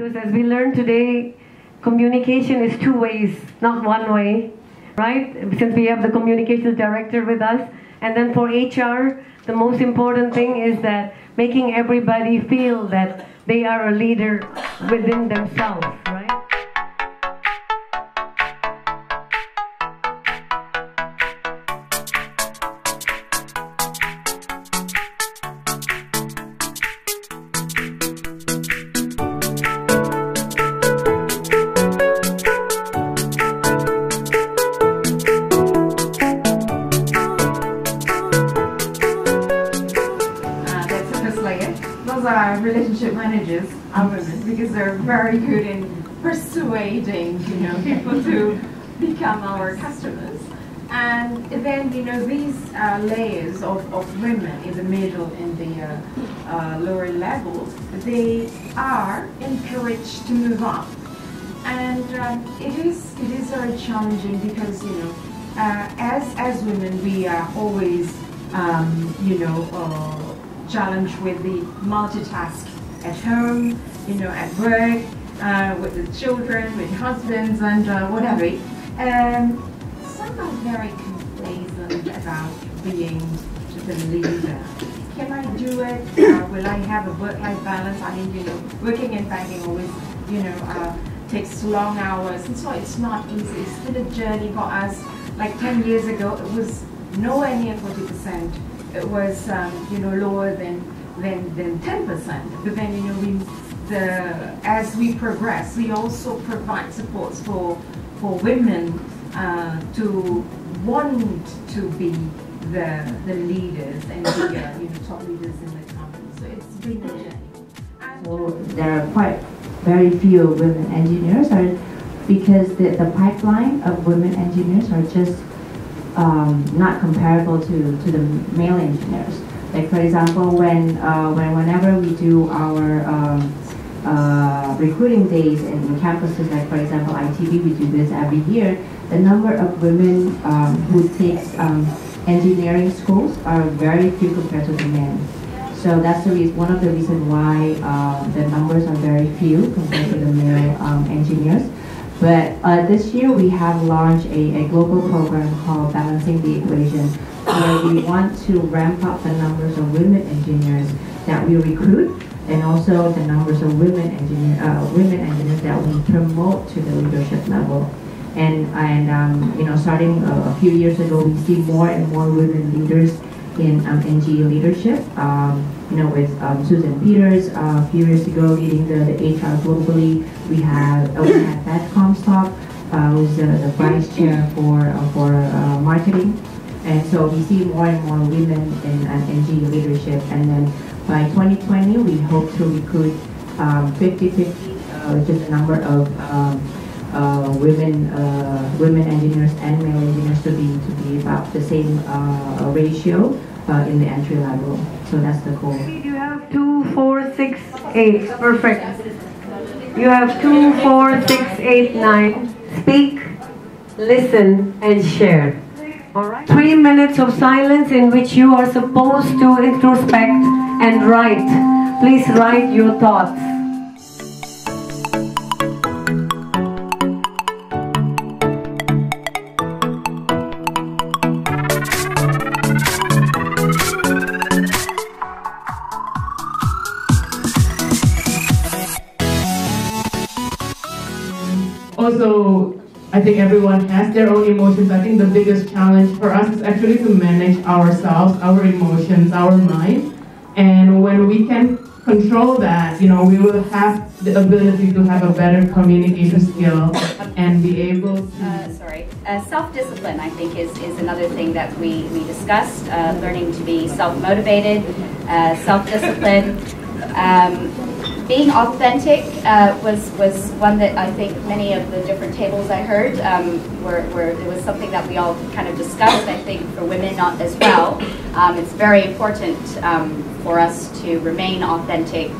because as we learned today, communication is two ways, not one way, right? Since we have the communications director with us. And then for HR, the most important thing is that making everybody feel that they are a leader within themselves, right? Those are relationship managers, are women, because they're very good in persuading, people to become our customers. And then, these layers of women in the middle and the lower levels, they are encouraged to move up. And it is very challenging because, as women, we are always, challenged with the multitask at home, at work, with the children, with husbands, and whatever. Some are very complacent about being the leader. Can I do it? Will I have a work-life balance? I mean, working in banking always, takes long hours, and so it's not easy. It's still a journey for us. Like 10 years ago, it was nowhere near 40%. It was, lower than 10%. But then, as we progress, we also provide supports for women to want to be the leaders and the top leaders in the company. So it's been a journey. So there are quite very few women engineers, because the pipeline of women engineers are just not comparable to the male engineers. Like for example, whenever we do our recruiting days in campuses, like for example ITB, we do this every year. The number of women who takes engineering schools are very few compared to the men. So that's the reason, one of the reasons why the numbers are very few compared to the male engineers. But this year we have launched a global program called Balancing the Equation, where we want to ramp up the numbers of women engineers that we recruit, and also the numbers of women engineers that we promote to the leadership level. And starting a few years ago, we see more and more women leaders in NGE leadership. With Susan Peters a few years ago leading the HR globally. We had Beth Comstock, who's the vice chair for marketing. And so we see more and more women in NGE leadership. And then by 2020, we hope to recruit 50-50, which is the number of women engineers and male engineers to be about the same ratio in the entry level. So that's the goal. You have 2, 4, 6, 8. Perfect. You have 2, 4, 6, 8, 9. Speak, listen, and share. All right. 3 minutes of silence in which you are supposed to introspect and write. Please write your thoughts. Also, I think everyone has their own emotions. I think the biggest challenge for us is actually to manage ourselves, our emotions, our mind. And when we can control that, we will have the ability to have a better communication skill and be able to... Self-discipline, I think, is another thing that we discussed. Learning to be self-motivated, self-discipline. Being authentic was one that I think many of the different tables I heard were it was something that we all kind of discussed. I think for women as well, it's very important for us to remain authentic.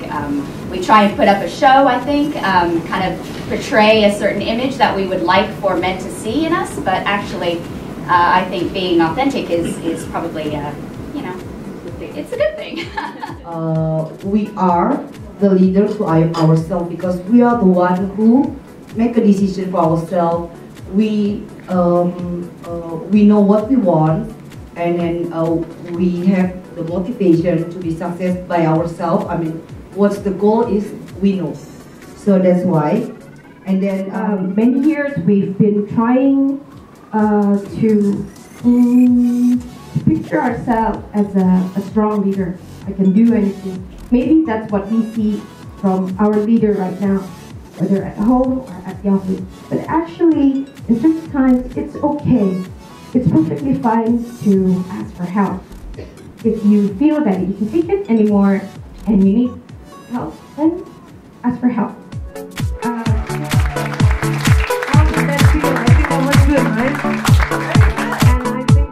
We try and put up a show, I think, kind of portray a certain image that we would like for men to see in us, but actually I think being authentic is probably, it's a good thing. We are the leader to ourselves, because we are the one who make a decision for ourselves. We know what we want, and then we have the motivation to be success by ourselves. I mean, what's the goal is we know. So that's why. And then many years we've been trying to picture ourselves as a strong leader. I can do anything. Maybe that's what we see from our leader right now, whether at home or at the office. But actually, in certain times, it's okay. It's perfectly fine to ask for help. If you feel that you can take it anymore and you need help, then ask for help. How did that feel? I think that was good, right? And I think